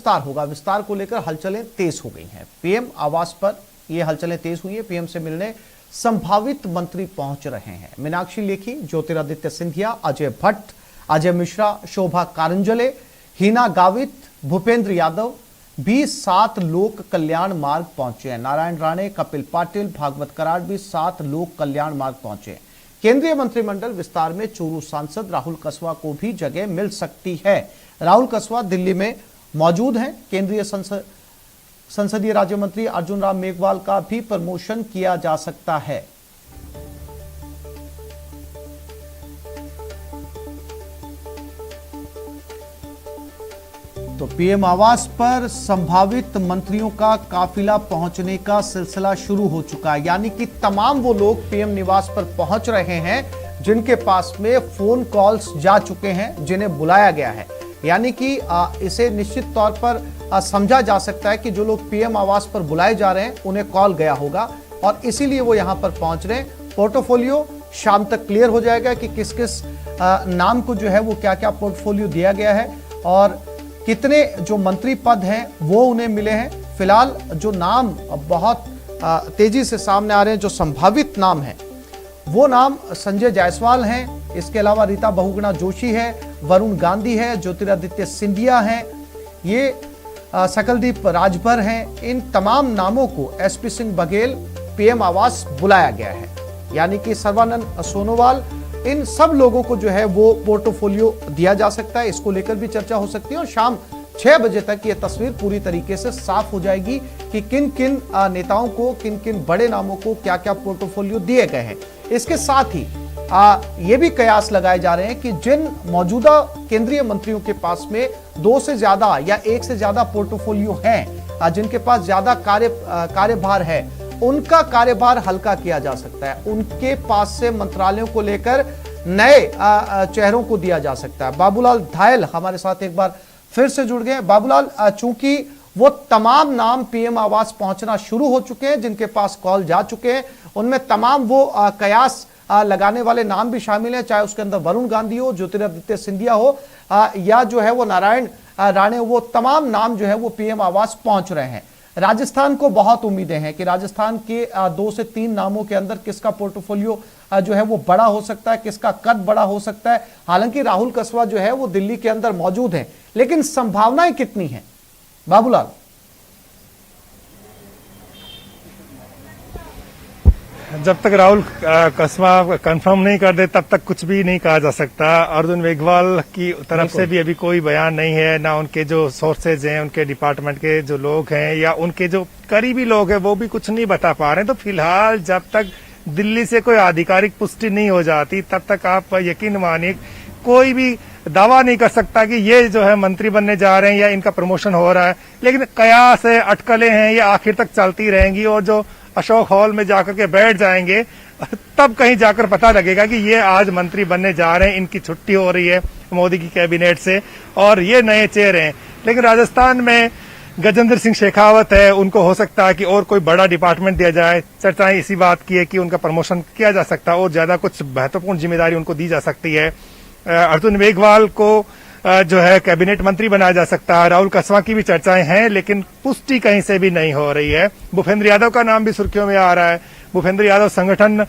विस्तार होगा। विस्तार को लेकर हलचलें तेज हो गई हैं। पीएम आवास पर ये हलचलें तेज हुई है। पीएम से मिलने संभावित मंत्री पहुंच रहे हैं। मीनाक्षी लेखी, ज्योतिरादित्य सिंधिया, अजय भट्ट, अजय मिश्रा, शोभा कारंजले, हिना गावित, भूपेंद्र यादव भी 7 लोक कल्याण मार्ग पहुंचे हैं। नारायण राणे, कपिल पाटिल, भागवत कराड़ भी 7 लोक कल्याण मार्ग पहुंचे। केंद्रीय मंत्रिमंडल विस्तार में चूरू सांसद राहुल कसवा को भी जगह मिल सकती है। राहुल कसवा दिल्ली में मौजूद हैं। केंद्रीय संसदीय राज्य मंत्री अर्जुन राम मेघवाल का भी प्रमोशन किया जा सकता है। तो पीएम आवास पर संभावित मंत्रियों का काफिला पहुंचने का सिलसिला शुरू हो चुका है। यानी कि तमाम वो लोग पीएम निवास पर पहुंच रहे हैं जिनके पास में फोन कॉल्स जा चुके हैं, जिन्हें बुलाया गया है। यानी कि इसे निश्चित तौर पर समझा जा सकता है कि जो लोग पीएम आवास पर बुलाए जा रहे हैं उन्हें कॉल गया होगा और इसीलिए वो यहां पर पहुंच रहे हैं। पोर्टफोलियो शाम तक क्लियर हो जाएगा कि किस किस नाम को जो है वो क्या क्या पोर्टफोलियो दिया गया है और कितने जो मंत्री पद हैं वो उन्हें मिले हैं। फिलहाल जो नाम बहुत तेजी से सामने आ रहे हैं, जो संभावित नाम हैं, वो नाम संजय जायसवाल हैं। इसके अलावा रीता बहुगुणा जोशी है, वरुण गांधी है, ज्योतिरादित्य सिंधिया है, ये सकलदीप राजभर हैं। इन तमाम नामों को एसपी सिंह बघेल पीएम आवास बुलाया गया है। यानी कि सर्बानंद सोनोवाल, इन सब लोगों को जो है वो पोर्टफोलियो दिया जा सकता है। इसको लेकर भी चर्चा हो सकती है और शाम 6 बजे तक ये तस्वीर पूरी तरीके से साफ हो जाएगी कि किन किन नेताओं को, किन किन बड़े नामों को क्या क्या पोर्टफोलियो दिए गए हैं। इसके साथ ही ये भी कयास लगाए जा रहे हैं कि जिन मौजूदा केंद्रीय मंत्रियों के पास में 2 से ज्यादा या 1 से ज्यादा पोर्टफोलियो हैं, जिनके पास ज्यादा कार्यभार है, उनका कार्यभार हल्का किया जा सकता है। उनके पास से मंत्रालयों को लेकर नए चेहरों को दिया जा सकता है। बाबूलाल धायल हमारे साथ एक बार फिर से जुड़ गए। बाबूलाल, चूंकि वो तमाम नाम पीएम आवास पहुंचना शुरू हो चुके हैं, जिनके पास कॉल जा चुके हैं, उनमें तमाम वो कयास लगाने वाले नाम भी शामिल हैं, चाहे उसके अंदर वरुण गांधी हो, ज्योतिरादित्य सिंधिया हो या जो है वो नारायण राणे, वो तमाम नाम जो है वो पीएम आवास पहुंच रहे हैं। राजस्थान को बहुत उम्मीदें हैं कि राजस्थान के 2 से 3 नामों के अंदर किसका पोर्टफोलियो जो है वो बड़ा हो सकता है, किसका कद बड़ा हो सकता है। हालांकि राहुल कसवा जो है वो दिल्ली के अंदर मौजूद हैं, लेकिन संभावनाएं कितनी हैं बाबूलाल? जब तक राहुल कसवा कंफर्म नहीं कर दे तब तक कुछ भी नहीं कहा जा सकता। अर्जुन मेघवाल की तरफ से भी अभी कोई बयान नहीं है, ना उनके जो सोर्सेज हैं, उनके डिपार्टमेंट के जो लोग हैं या उनके जो करीबी लोग हैं वो भी कुछ नहीं बता पा रहे हैं। तो फिलहाल जब तक दिल्ली से कोई आधिकारिक पुष्टि नहीं हो जाती तब तक आप यकीन मानिए कोई भी दावा नहीं कर सकता कि ये जो है मंत्री बनने जा रहे हैं या इनका प्रमोशन हो रहा है। लेकिन कयास है, अटकलें हैं, ये आखिर तक चलती रहेंगी और जो अशोक हॉल में जाकर के बैठ जाएंगे तब कहीं जाकर पता लगेगा कि ये आज मंत्री बनने जा रहे हैं, इनकी छुट्टी हो रही है मोदी की कैबिनेट से और ये नए चेहरे हैं। लेकिन राजस्थान में गजेंद्र सिंह शेखावत है, उनको हो सकता है कि और कोई बड़ा डिपार्टमेंट दिया जाए। चर्चाएं इसी बात की है कि उनका प्रमोशन किया जा सकता है और ज्यादा कुछ महत्वपूर्ण जिम्मेदारी उनको दी जा सकती है। अर्जुन मेघवाल को जो है कैबिनेट मंत्री बनाया जा सकता है। राहुल कसवा की भी चर्चाएं हैं लेकिन पुष्टि कहीं से भी नहीं हो रही है। भूपेंद्र यादव का नाम भी सुर्खियों में आ रहा है। भूपेंद्र यादव संगठन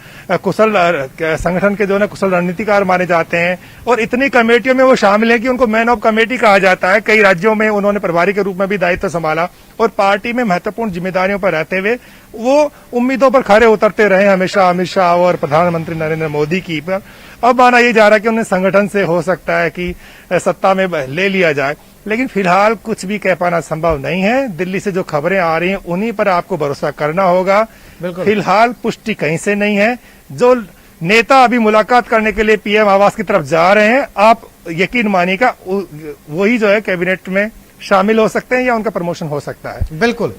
के जो है कुशल रणनीतिकार माने जाते हैं और इतनी कमेटियों में वो शामिल है कि उनको मैन ऑफ कमेटी कहा जाता है। कई राज्यों में उन्होंने प्रभारी के रूप में भी दायित्व संभाला और पार्टी में महत्वपूर्ण जिम्मेदारियों पर रहते हुए वो उम्मीदों पर खरे उतरते रहे हमेशा अमित शाह और प्रधानमंत्री नरेंद्र मोदी की। पर अब माना यह जा रहा है कि उन्हें संगठन से हो सकता है कि सत्ता में ले लिया जाए, लेकिन फिलहाल कुछ भी कह पाना संभव नहीं है। दिल्ली से जो खबरें आ रही हैं उन्हीं पर आपको भरोसा करना होगा। फिलहाल पुष्टि कहीं से नहीं है। जो नेता अभी मुलाकात करने के लिए पीएम आवास की तरफ जा रहे हैं, आप यकीन मानिएगा वही जो है कैबिनेट में शामिल हो सकते हैं या उनका प्रमोशन हो सकता है। बिल्कुल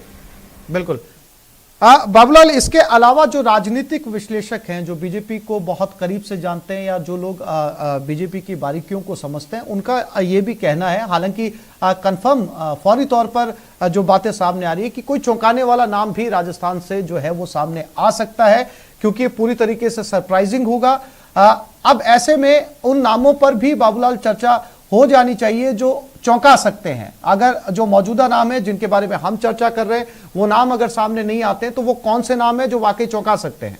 बिल्कुल। बाबूलाल, इसके अलावा जो राजनीतिक विश्लेषक हैं, जो बीजेपी को बहुत करीब से जानते हैं या जो लोग बीजेपी की बारीकियों को समझते हैं, उनका ये भी कहना है, हालांकि कंफर्म फौरी तौर पर जो बातें सामने आ रही है कि कोई चौंकाने वाला नाम भी राजस्थान से जो है वो सामने आ सकता है, क्योंकि पूरी तरीके से सरप्राइजिंग होगा। अब ऐसे में उन नामों पर भी बाबूलाल चर्चा हो जानी चाहिए जो चौंका सकते हैं? अगर जो मौजूदा नाम है जिनके बारे में हम चर्चा कर रहे हैं वो नाम अगर सामने नहीं आते तो वो कौन से नाम है जो वाकई चौंका सकते हैं?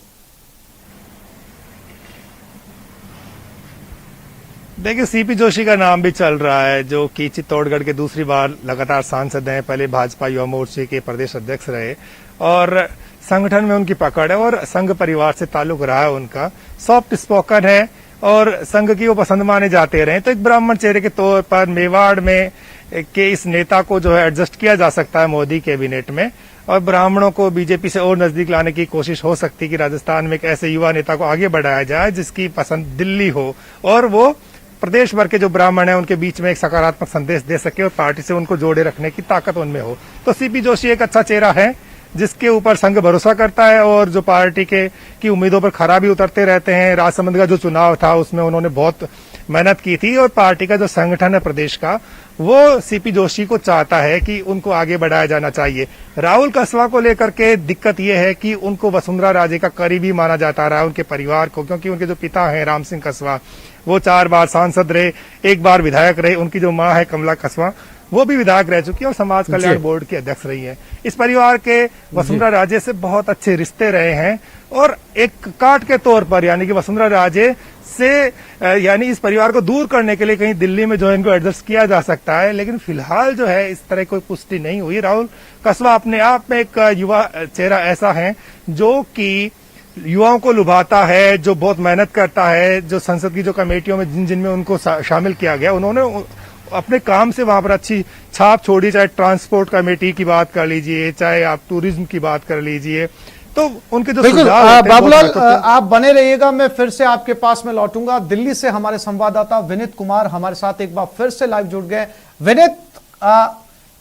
देखिए, सीपी जोशी का नाम भी चल रहा है, जो कि चित्तौड़गढ़ के दूसरी बार लगातार सांसद हैं, पहले भाजपा युवा मोर्चे के प्रदेश अध्यक्ष रहे और संगठन में उनकी पकड़ है और संघ परिवार से ताल्लुक रहा है उनका, सॉफ्ट स्पोकन है और संघ की वो पसंद माने जाते रहे। तो एक ब्राह्मण चेहरे के तौर पर मेवाड़ में के इस नेता को जो है एडजस्ट किया जा सकता है मोदी कैबिनेट में, और ब्राह्मणों को बीजेपी से और नजदीक लाने की कोशिश हो सकती है कि राजस्थान में एक ऐसे युवा नेता को आगे बढ़ाया जाए जिसकी पसंद दिल्ली हो और वो प्रदेश भर के जो ब्राह्मण हैं उनके बीच में एक सकारात्मक संदेश दे सके और पार्टी से उनको जोड़े रखने की ताकत उनमें हो। तो सीपी जोशी एक अच्छा चेहरा है जिसके ऊपर संघ भरोसा करता है और जो पार्टी की उम्मीदों पर खरा भी उतरते रहते हैं। राजसमंद का जो चुनाव था उसमें उन्होंने बहुत मेहनत की थी और पार्टी का जो संगठन है प्रदेश का वो सीपी जोशी को चाहता है कि उनको आगे बढ़ाया जाना चाहिए। राहुल कसवा को लेकर के दिक्कत यह है कि उनको वसुंधरा राजे का करीबी माना जाता रहा है उनके परिवार को, क्योंकि उनके जो पिता हैं राम सिंह कसवा वो 4 बार सांसद रहे, 1 बार विधायक रहे। उनकी जो मां है कमला कसवा वो भी विधायक रह चुकी है और समाज कल्याण बोर्ड की अध्यक्ष रही है। इस परिवार के वसुंधरा राजे से बहुत अच्छे रिश्ते रहे हैं और एक काट के तौर पर यानी कि वसुंधरा राजे से यानी इस परिवार को दूर करने के लिए कहीं दिल्ली में जो है इनको एडजस्ट किया जा सकता है, लेकिन फिलहाल जो है इस तरह कोई पुष्टि नहीं हुई। राहुल कसवा अपने आप में एक युवा चेहरा ऐसा है जो कि युवाओं को लुभाता है, जो बहुत मेहनत करता है, जो संसद की जो कमेटियों में जिनमें उनको शामिल किया गया उन्होंने अपने काम से वहां पर अच्छी छाप छोड़ी। चाहे ट्रांसपोर्ट कमेटी की बात कर लीजिए, चाहे आप टूरिज्म की बात कर लीजिए, तो उनके जो बाबूलाल आप बने रहिएगा, मैं फिर से आपके पास में लौटूंगा। दिल्ली से हमारे संवाददाता विनीत कुमार हमारे साथ एक बार फिर से लाइव जुड़ गए। विनीत,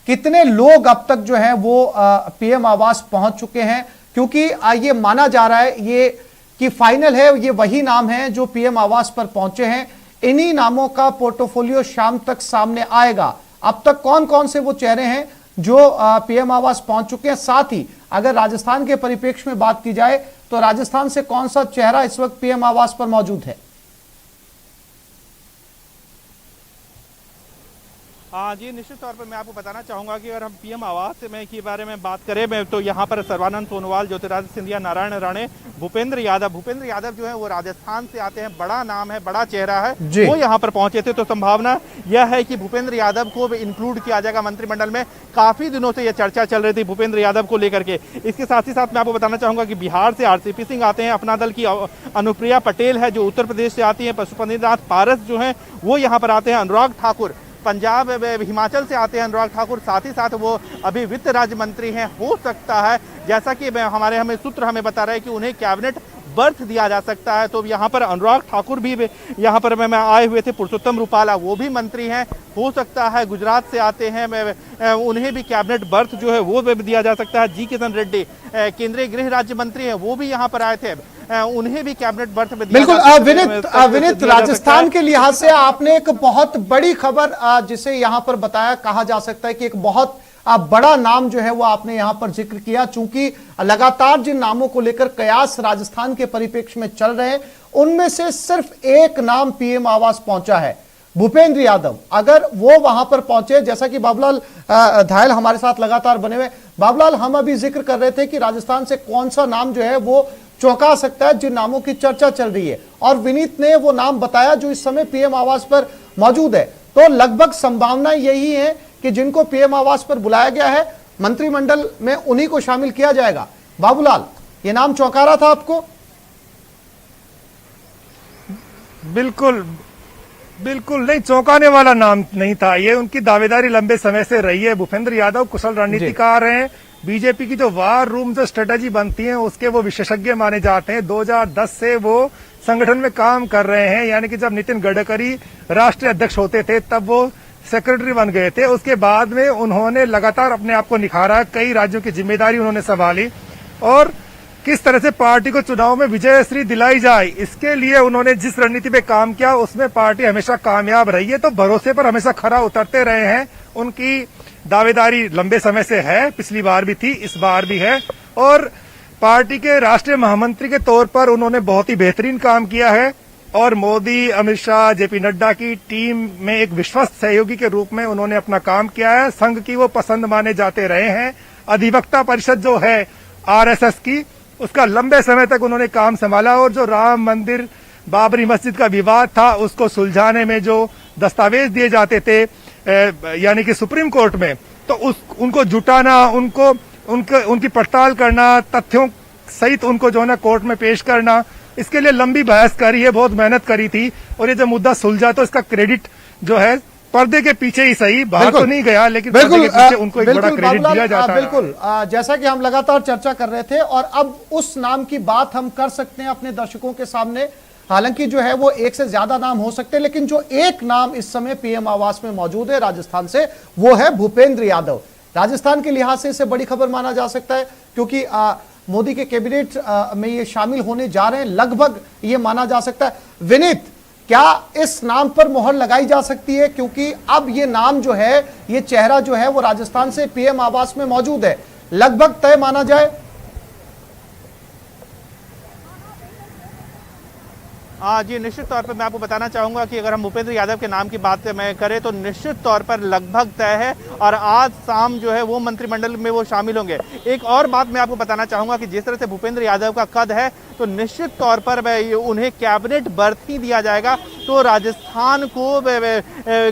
कितने लोग अब तक जो है वो पीएम आवास पहुंच चुके हैं? क्योंकि ये माना जा रहा है ये कि फाइनल है, ये वही नाम है जो पीएम आवास पर पहुंचे हैं। इन्हीं नामों का पोर्टफोलियो शाम तक सामने आएगा। अब तक कौन कौन से वो चेहरे हैं जो पीएम आवास पहुंच चुके हैं? साथ ही अगर राजस्थान के परिप्रेक्ष्य में बात की जाए तो राजस्थान से कौन सा चेहरा इस वक्त पीएम आवास पर मौजूद है? हाँ जी, निश्चित तौर पर मैं आपको बताना चाहूंगा कि अगर हम पीएम आवास में के बारे में बात करें तो यहाँ पर सर्बानंद सोनोवाल, ज्योतिरादित्य सिंधिया, नारायण राणे, भूपेंद्र यादव जो है वो राजस्थान से आते हैं, बड़ा नाम है, बड़ा चेहरा है, वो यहाँ पर पहुंचे थे। तो संभावना यह है कि भूपेंद्र यादव को भी इंक्लूड किया जाएगा मंत्रिमंडल में। काफी दिनों से यह चर्चा चल रही थी भूपेंद्र यादव को लेकर के। इसके साथ ही साथ मैं आपको बताना चाहूंगा कि बिहार से आरसीपी सिंह आते हैं, अपना दल की अनुप्रिया पटेल है जो उत्तर प्रदेश से आती है, पशुपतिनाथ पारस जो है वो यहाँ पर आते हैं, अनुराग ठाकुर पंजाब हिमाचल से आते हैं अनुराग ठाकुर, साथ ही साथ वो अभी वित्त राज्य मंत्री हैं। हो सकता है जैसा कि हमें सूत्र हमें बता रहे हैं कि उन्हें कैबिनेट बर्थ दिया जा सकता है। तो यहाँ पर अनुराग ठाकुर भी यहाँ पर मैं आए हुए थे, पुरुषोत्तम रूपाला वो भी मंत्री हैं, हो सकता है गुजरात से आते हैं, उन्हें भी कैबिनेट बर्थ जो है वो दिया जा सकता है। जी किशन रेड्डी केंद्रीय गृह राज्य मंत्री हैं, वो भी यहाँ पर आए थे, उन्हें भी कैबिनेट बर्थ में बिल्कुल। विनीत, राजस्थान के लिहाज से आपने एक बहुत बड़ी खबर जिसे यहाँ पर बताया, कहा जा सकता है कि एक बहुत बड़ा नाम जो है वो आपने यहां पर जिक्र किया। चूंकि लगातार जिन नामों को लेकर कयास राजस्थान के परिप्रेक्ष्य में चल रहे हैं उनमें से सिर्फ एक नाम पीएम आवास पहुंचा है, भूपेंद्र यादव। अगर वो वहां पर पहुंचे, जैसा कि बाबूलाल धायल हमारे साथ लगातार बने हुए। बाबूलाल, हम अभी जिक्र कर रहे थे कि राजस्थान से कौन सा नाम जो है वो चौंका सकता है, जिन नामों की चर्चा चल रही है, और विनीत ने वो नाम बताया जो इस समय पीएम आवास पर मौजूद है। तो लगभग संभावना यही है कि जिनको पीएम आवास पर बुलाया गया है मंत्रिमंडल में उन्हीं को शामिल किया जाएगा। बाबूलाल, ये नाम चौंका रहा था आपको? बिल्कुल नहीं, चौंकाने वाला नाम नहीं था ये। उनकी दावेदारी लंबे समय से रही है। भूपेंद्र यादव कुशल रणनीतिकार हैं, बीजेपी की जो वार रूम जो स्ट्रेटेजी बनती है उसके वो विशेषज्ञ माने जाते हैं। 2010 से वो संगठन में काम कर रहे हैं, यानी कि जब नितिन गडकरी राष्ट्रीय अध्यक्ष होते थे तब वो सेक्रेटरी बन गए थे। उसके बाद में उन्होंने लगातार अपने आप को निखारा, कई राज्यों की जिम्मेदारी उन्होंने संभाली और किस तरह से पार्टी को चुनाव में विजयश्री दिलाई जाए इसके लिए उन्होंने जिस रणनीति पे काम किया उसमें पार्टी हमेशा कामयाब रही है। तो भरोसे पर हमेशा खरा उतरते रहे हैं। उनकी दावेदारी लंबे समय से है, पिछली बार भी थी, इस बार भी है, और पार्टी के राष्ट्रीय महामंत्री के तौर पर उन्होंने बहुत ही बेहतरीन काम किया है। और मोदी, अमित शाह, जेपी नड्डा की टीम में एक विश्वस्त सहयोगी के रूप में उन्होंने अपना काम किया है। संघ की वो पसंद माने जाते रहे हैं। अधिवक्ता परिषद जो है आरएसएस की, उसका लंबे समय तक उन्होंने काम संभाला और जो राम मंदिर, बाबरी मस्जिद का विवाद था उसको सुलझाने में जो दस्तावेज दिए जाते थे यानी कि सुप्रीम कोर्ट में, तो उनको जुटाना, उनकी पड़ताल करना, तथ्यों सहित उनको जो है ना कोर्ट में पेश करना, इसके लिए लंबी बहस करी है, बहुत मेहनत करी थी। और ये जब मुद्दा सुलझा तो इसका क्रेडिट जो है पर्दे के पीछे ही सही, बाहर तो नहीं गया, लेकिन पर्दे के पीछे उनको एक बड़ा क्रेडिट दिया जाता है। बिल्कुल, जैसा कि हम लगातार चर्चा कर रहे थे और अब उस नाम की बात हम कर सकते हैं अपने दर्शकों के सामने। हालांकि जो है वो एक से ज्यादा नाम हो सकते हैं, लेकिन जो एक नाम इस समय पीएम आवास में मौजूद है राजस्थान से, वो है भूपेंद्र यादव। राजस्थान के लिहाज से इसे बड़ी खबर माना जा सकता है, क्योंकि मोदी के कैबिनेट में ये शामिल होने जा रहे हैं, लगभग ये माना जा सकता है। विनीत, क्या इस नाम पर मोहर लगाई जा सकती है, क्योंकि अब ये नाम जो है, ये चेहरा जो है वो राजस्थान से पीएम आवास में मौजूद है, लगभग तय माना जाए? जी, निश्चित तौर पर मैं आपको बताना चाहूंगा कि अगर हम भूपेंद्र यादव के नाम की बात मैं करें तो निश्चित तौर पर लगभग तय है और आज शाम जो है वो मंत्रिमंडल में वो शामिल होंगे। एक और बात मैं आपको बताना चाहूंगा कि जिस तरह से भूपेंद्र यादव का कद है, तो निश्चित तौर पर उन्हें कैबिनेट बर्थ ही दिया जाएगा। तो राजस्थान को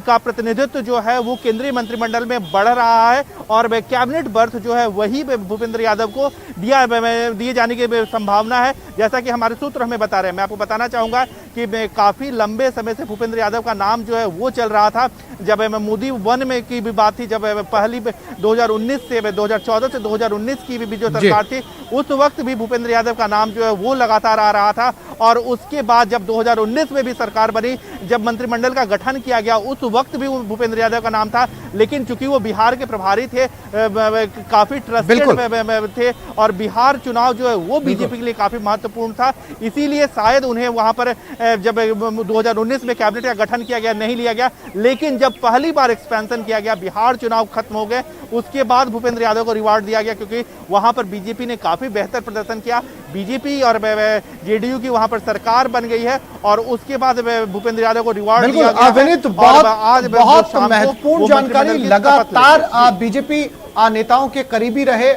का प्रतिनिधित्व जो है वो केंद्रीय मंत्रिमंडल में बढ़ रहा है और कैबिनेट बर्थ जो है वही भूपेंद्र यादव को दिए जाने की संभावना है, जैसा कि हमारे सूत्र हमें बता रहे हैं। मैं आपको बताना चाहूंगा कि काफी लंबे समय से भूपेंद्र यादव का नाम जो है वो चल रहा था। जब मोदी 1 में की भी बात थी, जब पहली 2019 से 2014 से 2019 की भी जो सरकार थी, उस वक्त भी भूपेंद्र यादव का नाम जो है वो लगातार आ रहा था। और उसके बाद जब 2019 में भी सरकार बनी, जब मंत्रिमंडल का गठन किया गया, उस वक्त भी भूपेंद्र यादव का नाम था, लेकिन चूंकि वो बिहार के प्रभारी थे, काफी ट्रस्टेड थे और बिहार चुनाव जो है वो बीजेपी के लिए काफी महत्वपूर्ण था, इसीलिए शायद उन्हें वहां पर जब 2019 में कैबिनेट का गठन किया गया नहीं लिया गया। लेकिन जब पहली बार एक्सपेंशन किया गया, बिहार चुनाव खत्म हो गए, उसके बाद भूपेंद्र यादव को रिवार्ड दिया गया, क्योंकि वहां पर बीजेपी ने काफी बेहतर प्रदर्शन किया। बीजेपी और जेडीयू की वहां पर सरकार बन गई है और उसके बाद भूपेंद्र यादव को रिवार्ड दिया गया। विनीत, बहुत महत्वपूर्ण जानकारी। लगातार बीजेपी नेताओं के करीबी रहे,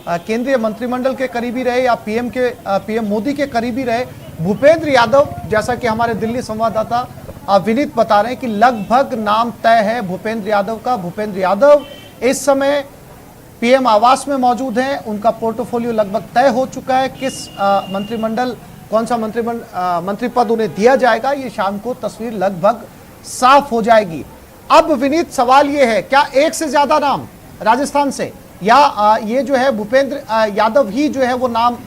केंद्रीय मंत्रिमंडल के करीबी रहे या पीएम मोदी के करीबी रहे भूपेंद्र यादव, जैसा कि हमारे दिल्ली संवाददाता विनीत बता रहे हैं कि लगभग नाम तय है भूपेंद्र यादव का। भूपेंद्र यादव इस समय पीएम आवास में मौजूद हैं, उनका पोर्टफोलियो लगभग तय हो चुका है। किस मंत्रिमंडल, कौन सा मंत्री पद उन्हें दिया जाएगा, ये शाम को तस्वीर लगभग साफ हो जाएगी। अब विनीत, सवाल ये है, क्या एक से ज्यादा नाम राजस्थान से, या ये जो है भूपेंद्र यादव ही जो है वो नाम,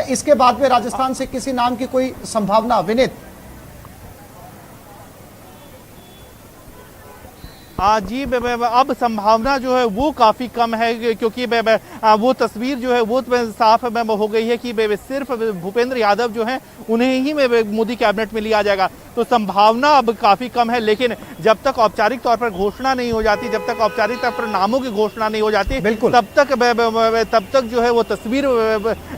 इसके बाद में राजस्थान से किसी नाम की कोई संभावना? विनीत जी, अब संभावना जो है वो काफी कम है, क्योंकि वो तस्वीर जो है वो साफ हो गई है कि सिर्फ भूपेंद्र यादव जो है उन्हें ही मोदी कैबिनेट में लिया जाएगा। तो संभावना अब काफी कम है, लेकिन जब तक औपचारिक तौर पर घोषणा नहीं हो जाती, जब तक औपचारिक तौर पर नामों की घोषणा नहीं हो जाती, तब तक जो है वो तस्वीर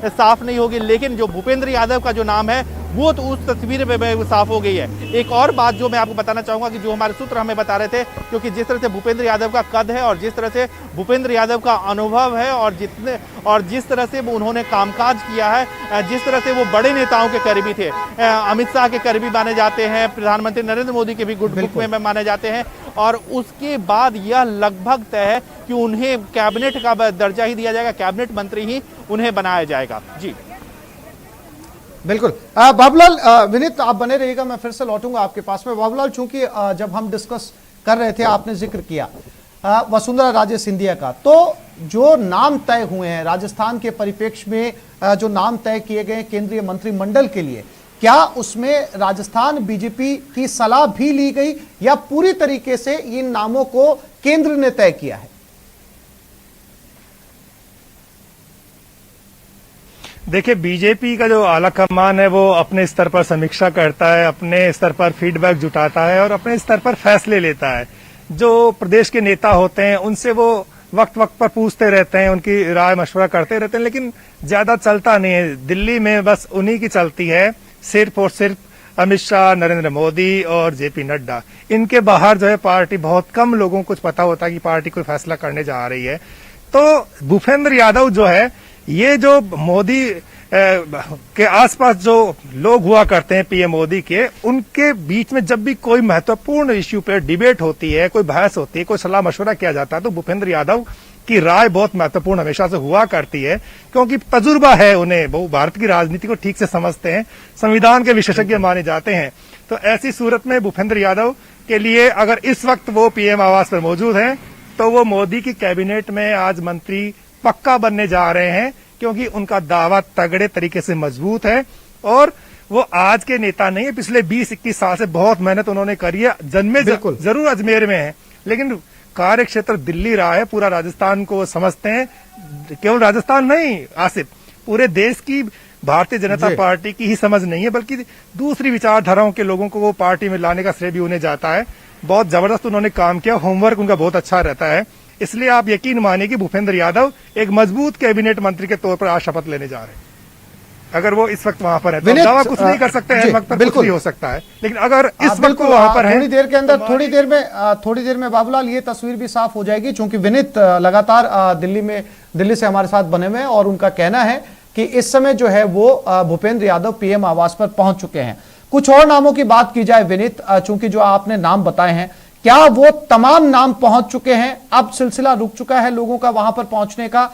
साफ नहीं होगी। लेकिन जो भूपेंद्र यादव का जो नाम है वो तो उस तस्वीर में साफ हो गई है। एक और बात जो मैं आपको बताना चाहूंगा कि जो हमारे सूत्र हमें बता रहे थे, क्योंकि जिस तरह से भूपेंद्र यादव का कद है और जिस तरह से भूपेंद्र यादव का अनुभव है और जिस तरह से उन्होंने कामकाज किया है, जिस तरह से वो बड़े नेताओं के करीबी थे, अमित शाह के करीबी माने जाते हैं, प्रधानमंत्री नरेंद्र मोदी के भी गुड बुक में माने जाते हैं, और उसके बाद यह लगभग तय है कि उन्हें कैबिनेट का दर्जा ही दिया जाएगा, कैबिनेट मंत्री ही उन्हें बनाया जाएगा। जी बिल्कुल। बाबूलाल, विनीत आप बने रहिएगा, मैं फिर से लौटूंगा आपके पास में। बाबूलाल, चूंकि जब हम डिस्कस कर रहे थे आपने जिक्र किया वसुंधरा राजे सिंधिया का, तो जो नाम तय हुए हैं राजस्थान के परिप्रेक्ष्य में, जो नाम तय किए गए केंद्रीय मंत्रिमंडल के लिए, क्या उसमें राजस्थान बीजेपी की सलाह भी ली गई या पूरी तरीके से इन नामों को केंद्र ने तय किया है? देखिए, बीजेपी का जो आला कमान है वो अपने स्तर पर समीक्षा करता है, अपने स्तर पर फीडबैक जुटाता है और अपने स्तर पर फैसले लेता है। जो प्रदेश के नेता होते हैं उनसे वो वक्त वक्त पर पूछते रहते हैं, उनकी राय मशवरा करते रहते हैं, लेकिन ज्यादा चलता नहीं है। दिल्ली में बस उन्हीं की चलती है, सिर्फ और सिर्फ अमित शाह, नरेंद्र मोदी और जेपी नड्डा। इनके बाहर जो है पार्टी बहुत कम लोगों को कुछ पता होता है कि पार्टी कोई फैसला करने जा रही है। तो भूपेंद्र यादव जो है, ये जो मोदी के आसपास जो लोग हुआ करते हैं पीएम मोदी के, उनके बीच में जब भी कोई महत्वपूर्ण इश्यू पे डिबेट होती है, कोई बहस होती है, कोई सलाह मशवरा किया जाता है, तो भूपेंद्र यादव की राय बहुत महत्वपूर्ण हमेशा से हुआ करती है, क्योंकि तजुर्बा है उन्हें, वो भारत की राजनीति को ठीक से समझते हैं, संविधान के विशेषज्ञ माने जाते हैं। तो ऐसी सूरत में भूपेंद्र यादव के लिए अगर इस वक्त वो पीएम आवास पर मौजूद हैं, तो वो मोदी की कैबिनेट में आज मंत्री पक्का बनने जा रहे हैं, क्योंकि उनका दावा तगड़े तरीके से मजबूत है और वो आज के नेता नहीं है। पिछले 20-21 साल से बहुत मेहनत उन्होंने करी है। जन्मे जरूर अजमेर में है, लेकिन कार्य क्षेत्र दिल्ली रहा है, पूरा राजस्थान को समझते हैं। केवल राजस्थान नहीं आसिफ, पूरे देश की भारतीय जनता पार्टी की ही समझ नहीं है, बल्कि दूसरी विचारधाराओं के लोगों को वो पार्टी में लाने का श्रेय भी उन्हें जाता है। बहुत जबरदस्त उन्होंने काम किया, होमवर्क उनका बहुत अच्छा रहता है। इसलिए आप यकीन मानिए कि भूपेंद्र यादव एक मजबूत कैबिनेट मंत्री के तौर पर आज शपथ लेने जा रहे हैं। अगर वो इस वक्त वहां पर है तो दावा कुछ नहीं कर सकते हैं, वक्त पर कुछ भी हो सकता है, लेकिन अगर इस वक्त वो वहां पर है, थोड़ी देर के अंदर, थोड़ी देर में बाबूलाल ये तस्वीर भी साफ हो जाएगी, क्योंकि विनीत लगातार दिल्ली से हमारे साथ बने हुए हैं और उनका कहना है कि इस समय जो है वो भूपेंद्र यादव पीएम आवास पर पहुंच चुके हैं। कुछ और नामों की बात की जाए विनीत, चूंकि जो आपने नाम बताए हैं, क्या वो तमाम नाम पहुंच चुके हैं? अब सिलसिला रुक चुका है लोगों का वहां पर पहुंचने का,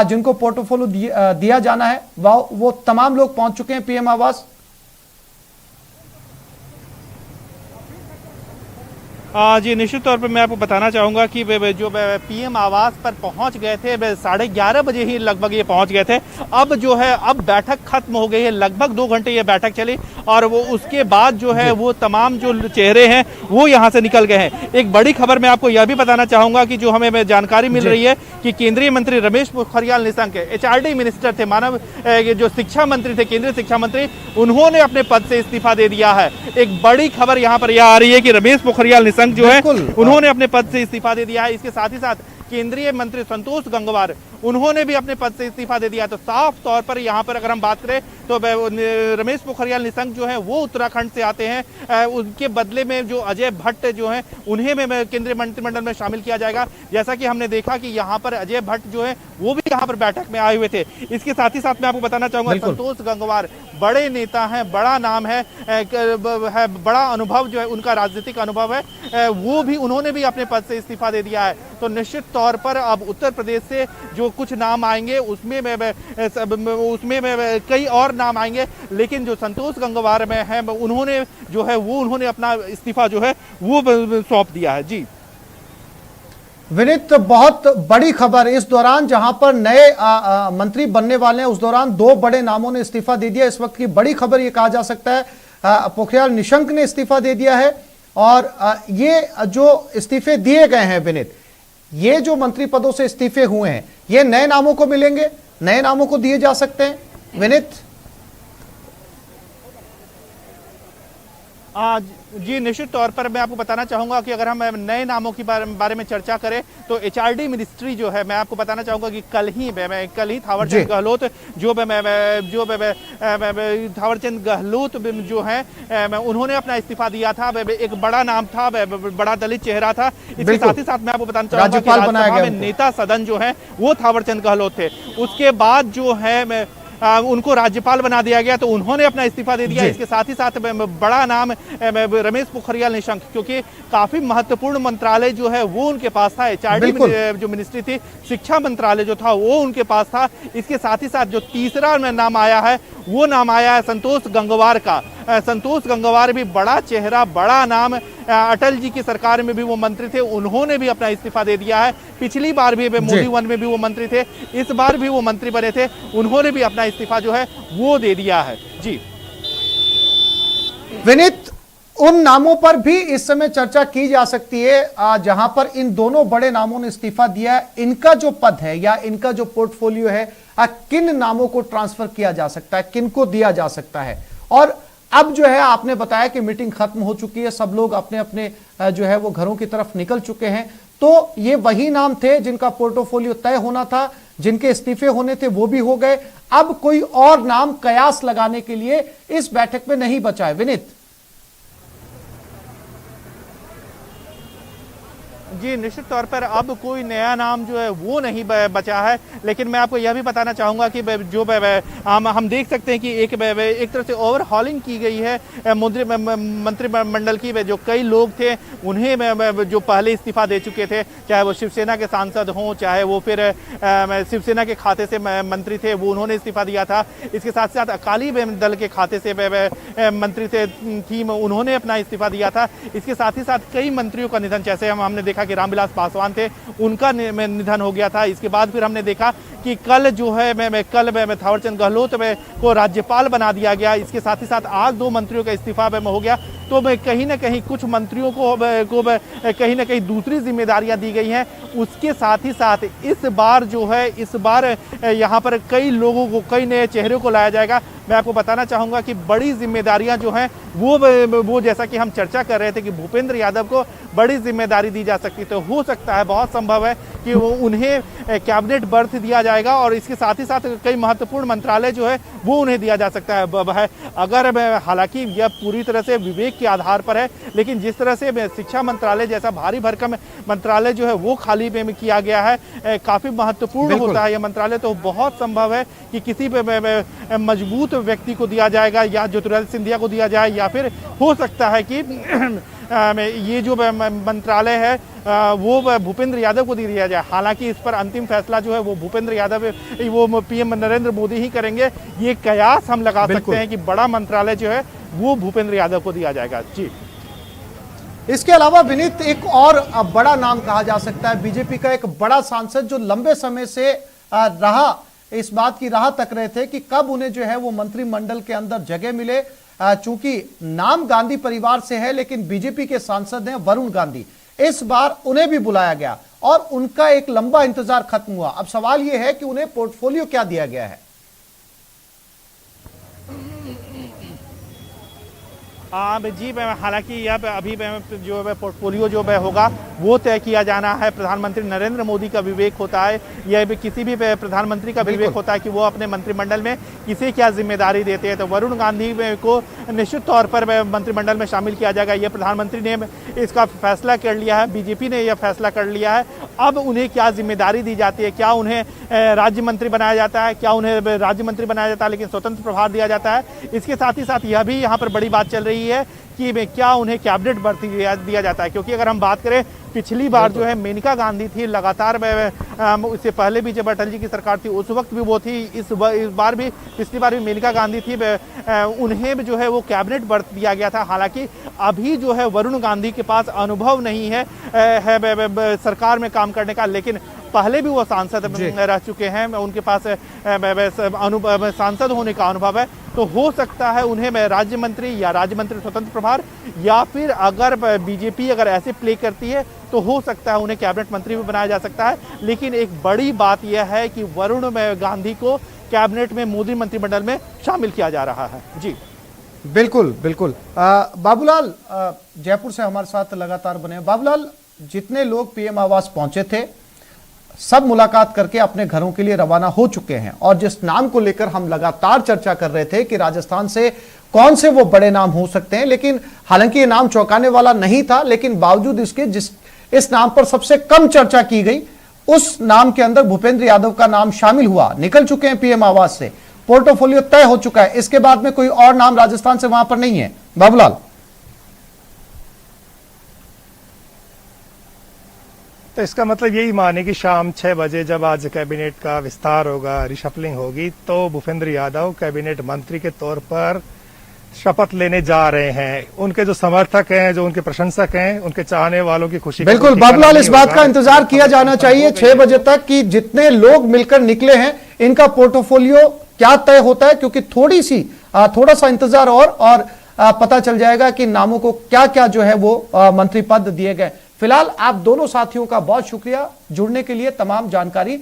जिनको पोर्टफोलियो दिया जाना है वो तमाम लोग पहुंच चुके हैं पीएम आवास? जी निश्चित तौर पर मैं आपको बताना चाहूँगा कि जो पीएम आवास पर पहुंच गए थे 11:30 बजे ही लगभग ये पहुंच गए थे। अब जो है अब बैठक खत्म हो गई है, लगभग 2 घंटे ये बैठक चली और वो उसके बाद जो है वो तमाम जो चेहरे हैं वो यहाँ से निकल गए हैं। एक बड़ी खबर मैं आपको यह भी बताना चाहूँगा कि जो हमें जानकारी मिल रही है कि केंद्रीय मंत्री रमेश पोखरियाल निशंक HRD मिनिस्टर थे, मानव जो शिक्षा मंत्री थे, केंद्रीय शिक्षा मंत्री, उन्होंने अपने पद से इस्तीफा दे दिया है। एक बड़ी खबर यहाँ पर यह आ रही है कि रमेश पोखरियाल निशंक जो है उन्होंने अपने पद से इस्तीफा दे दिया है। इसके साथ ही साथ केंद्रीय मंत्री संतोष गंगवार, उन्होंने भी अपने पद से इस्तीफा दे दिया। तो साफ तौर पर यहाँ पर अगर हम बात करें तो रमेश पोखरियाल निशंक जो है वो उत्तराखंड से आते हैं, उनके बदले में जो अजय भट्ट जो है उन्हें में केंद्रीय मंत्रिमंडल में शामिल किया जाएगा। जैसा कि हमने देखा कि यहाँ पर अजय भट्ट जो है वो भी यहाँ पर बैठक में आए हुए थे। इसके साथ ही साथ मैं आपको बताना चाहूंगा संतोष गंगवार बड़े नेता हैं, बड़ा नाम है, बड़ा अनुभव जो है उनका राजनीतिक अनुभव है, वो भी उन्होंने भी अपने पद से इस्तीफा दे दिया है। तो निश्चित तौर पर अब उत्तर प्रदेश से जो कुछ नाम आएंगे उसमें कई और नाम आएंगे, लेकिन जो संतोष गंगवार में है उन्होंने जो है वो उन्होंने अपना इस्तीफा जो है वो सौंप दिया है। जी विनीत, बहुत बड़ी खबर इस दौरान, जहां पर नए मंत्री बनने वाले हैं उस दौरान 2 बड़े नामों ने इस्तीफा दे दिया। इस वक्त की बड़ी खबर ये कहा जा सकता है पोखरियाल निशंक ने इस्तीफा दे दिया है। और ये जो इस्तीफे दिए गए हैं विनीत, ये जो मंत्री पदों से इस्तीफे हुए हैं, ये नए नामों को मिलेंगे, नए नामों को दिए जा सकते हैं विनीत? जी निश्चित तौर पर मैं आपको बताना चाहूंगा कि अगर हम नए नामों के बारे में चर्चा करें तो HRD मिनिस्ट्री जो है, मैं आपको बताना चाहूंगा कि कल ही थावरचंद गहलोत थावरचंद गहलोत जो है उन्होंने अपना इस्तीफा दिया था। एक बड़ा नाम था, बड़ा दलित चेहरा था। इसके साथ ही साथ मैं आपको बताना चाहूंगा कि राज्यसभा में नेता सदन जो है वो थावरचंद गहलोत थे। उसके बाद जो है उनको राज्यपाल बना दिया गया, तो उन्होंने अपना इस्तीफा दे दिया। इसके साथ ही साथ बड़ा नाम रमेश पोखरियाल निशंक, क्योंकि काफी महत्वपूर्ण मंत्रालय जो है वो उनके पास था। HRD जो मिनिस्ट्री थी, शिक्षा मंत्रालय जो था वो उनके पास था। इसके साथ ही साथ जो तीसरा नाम आया है वो नाम आया है संतोष गंगवार का। संतोष गंगवार भी बड़ा चेहरा, बड़ा नाम, अटल जी की सरकार में भी वो मंत्री थे, उन्होंने भी अपना इस्तीफा दे दिया है। पिछली बार भी मोदी 1 में भी वो मंत्री थे, इस बार भी वो मंत्री बने थे, उन्होंने भी अपना इस्तीफा जो है वो दे दिया है। जी विनीत, उन नामों पर भी इस समय चर्चा की जा सकती है जहां पर इन दोनों बड़े नामों ने इस्तीफा दिया है। इनका जो पद है या इनका जो पोर्टफोलियो है, किन नामों को ट्रांसफर किया जा सकता है, किन को दिया जा सकता है? और अब जो है आपने बताया कि मीटिंग खत्म हो चुकी है, सब लोग अपने अपने जो है वो घरों की तरफ निकल चुके हैं। तो ये वही नाम थे जिनका पोर्टफोलियो तय होना था, जिनके इस्तीफे होने थे वो भी हो गए। अब कोई और नाम कयास लगाने के लिए इस बैठक में नहीं बचा है विनीत। जी निश्चित तौर पर अब कोई नया नाम जो है वो नहीं बचा है, लेकिन मैं आपको यह भी बताना चाहूँगा कि जो हम देख सकते हैं कि एक तरह से ओवरहॉलिंग की गई है मंत्रिमंडल की। जो कई लोग थे उन्हें जो पहले इस्तीफा दे चुके थे, चाहे वो शिवसेना के सांसद हों, चाहे वो फिर शिवसेना के खाते से मंत्री थे, वो उन्होंने इस्तीफा दिया था। इसके साथ साथ अकाली दल के खाते से मंत्री थे थी, उन्होंने अपना इस्तीफा दिया था। इसके साथ ही साथ कई मंत्रियों का निधन, जैसे हमने देखा कि रामविलास पासवान थे, उनका निधन हो गया था। इसके बाद फिर हमने देखा कि कल जो है कल थावरचंद गहलोत को राज्यपाल बना दिया गया। इसके साथ ही साथ आज 2 मंत्रियों का इस्तीफा हो गया। तो कहीं ना कहीं कुछ मंत्रियों को कहीं ना कहीं दूसरी जिम्मेदारियां दी गई हैं। उसके साथ ही साथ इस बार यहाँ पर कई लोगों को, कई नए चेहरों को लाया जाएगा। मैं आपको बताना चाहूँगा कि बड़ी जिम्मेदारियां जो हैं वो जैसा कि हम चर्चा कर रहे थे कि भूपेंद्र यादव को बड़ी जिम्मेदारी दी जा सकती, तो हो सकता है, बहुत संभव है कि वो उन्हें कैबिनेट बर्थ दिया जाएगा और इसके साथ ही साथ कई महत्वपूर्ण मंत्रालय जो है वो उन्हें दिया जा सकता है। अगर हालांकि यह पूरी तरह से विवेक के आधार पर है, लेकिन जिस तरह से शिक्षा मंत्रालय जैसा भारी भरकम मंत्रालय जो है वो खाली में किया गया है, काफी महत्वपूर्ण होता है यह मंत्रालय, तो बहुत संभव है कि किसी मजबूत व्यक्ति को दिया जाएगा, या ज्योतिरादित्य सिंधिया को दिया जाए, या फिर हो सकता है कि ये जो मंत्रालय है वो भूपेंद्र यादव को दे दिया जाए। हालांकि इस पर अंतिम फैसला जो है वो भूपेंद्र यादव, वो पीएम नरेंद्र मोदी ही करेंगे। ये कयास हम लगा सकते हैं कि बड़ा मंत्रालय जो है वो भूपेंद्र यादव को दिया जाएगा। जी, इसके अलावा विनीत, एक और बड़ा नाम कहा जा सकता है, बीजेपी का एक बड़ा सांसद जो लंबे समय से इस बात की राह तक रहे थे कि कब उन्हें जो है वो मंत्रिमंडल के अंदर जगह मिले। चूंकि नाम गांधी परिवार से है, लेकिन बीजेपी के सांसद हैं वरुण गांधी, इस बार उन्हें भी बुलाया गया और उनका एक लंबा इंतजार खत्म हुआ। अब सवाल यह है कि उन्हें पोर्टफोलियो क्या दिया गया है। जी, हालांकि यह अभी जो पोर्टफोलियो जो होगा वो तय किया जाना है। प्रधानमंत्री नरेंद्र मोदी का विवेक होता है, यह भी किसी भी प्रधानमंत्री का विवेक होता है कि वो अपने मंत्रिमंडल में किसे क्या जिम्मेदारी देते हैं। तो वरुण गांधी को निश्चित तौर पर मंत्रिमंडल में शामिल किया जाएगा। यह प्रधानमंत्री ने इसका फैसला कर लिया है, बीजेपी ने यह फैसला कर लिया है। अब उन्हें क्या जिम्मेदारी दी जाती है, क्या उन्हें राज्य मंत्री बनाया जाता है, क्या उन्हें राज्य मंत्री बनाया जाता है लेकिन स्वतंत्र प्रभार दिया जाता है। इसके साथ ही साथ यह भी यहाँ पर बड़ी बात चल रही है कि क्या उन्हें कैबिनेट बर्थ दिया जाता है, क्योंकि अगर हम बात करें पिछली बार जो है मेनका गांधी थी, लगातार इससे पहले भी जब अटल जी की सरकार थी उस वक्त भी वो थी, इस बार भी, पिछली बार भी मेनका गांधी थी, उन्हें भी जो है वो कैबिनेट बर्थ दिया गया था। हालांकि अभी जो है वरुण गांधी के पास अनुभव नहीं है सरकार में काम करने का, लेकिन पहले भी वो सांसद रह चुके हैं, उनके पास सांसद होने का अनुभव है। तो हो सकता है उन्हें राज्य मंत्री या राज्य मंत्री स्वतंत्र प्रभार, या फिर अगर बीजेपी अगर ऐसे प्ले करती है तो हो सकता है उन्हें कैबिनेट मंत्री भी बनाया जा सकता है। लेकिन एक बड़ी बात यह है कि वरुण गांधी को कैबिनेट में मोदी मंत्रिमंडल में शामिल किया जा रहा है। जी बिल्कुल बिल्कुल। बाबूलाल जयपुर से हमारे साथ लगातार बने। बाबूलाल, जितने लोग पीएम आवास पहुंचे थे सब मुलाकात करके अपने घरों के लिए रवाना हो चुके हैं, और जिस नाम को लेकर हम लगातार चर्चा कर रहे थे कि राजस्थान से कौन से वो बड़े नाम हो सकते हैं, लेकिन हालांकि ये नाम चौंकाने वाला नहीं था, लेकिन बावजूद इसके इस नाम पर सबसे कम चर्चा की गई, उस नाम के अंदर भूपेंद्र यादव का नाम शामिल हुआ। निकल चुके हैं पीएम आवास से, पोर्टफोलियो तय हो चुका है। इसके बाद में कोई और नाम राजस्थान से वहां पर नहीं है। बाबूलाल, तो इसका मतलब यही माने कि शाम 6 बजे जब आज कैबिनेट का विस्तार होगा, रिशफलिंग होगी, तो भूपेंद्र यादव कैबिनेट मंत्री के तौर पर शपथ लेने जा रहे हैं। उनके जो समर्थक हैं, जो उनके प्रशंसक हैं, उनके चाहने वालों की खुशी। बिल्कुल बाबूलाल, इस बात का इंतजार किया जाना चाहिए 6 बजे तक कि जितने लोग मिलकर निकले हैं इनका पोर्टफोलियो क्या तय होता है, क्योंकि थोड़ा सा इंतजार और पता चल जाएगा कि नामों को क्या क्या जो है वो मंत्री पद दिए गए। फिलहाल आप दोनों साथियों का बहुत शुक्रिया जुड़ने के लिए, तमाम जानकारी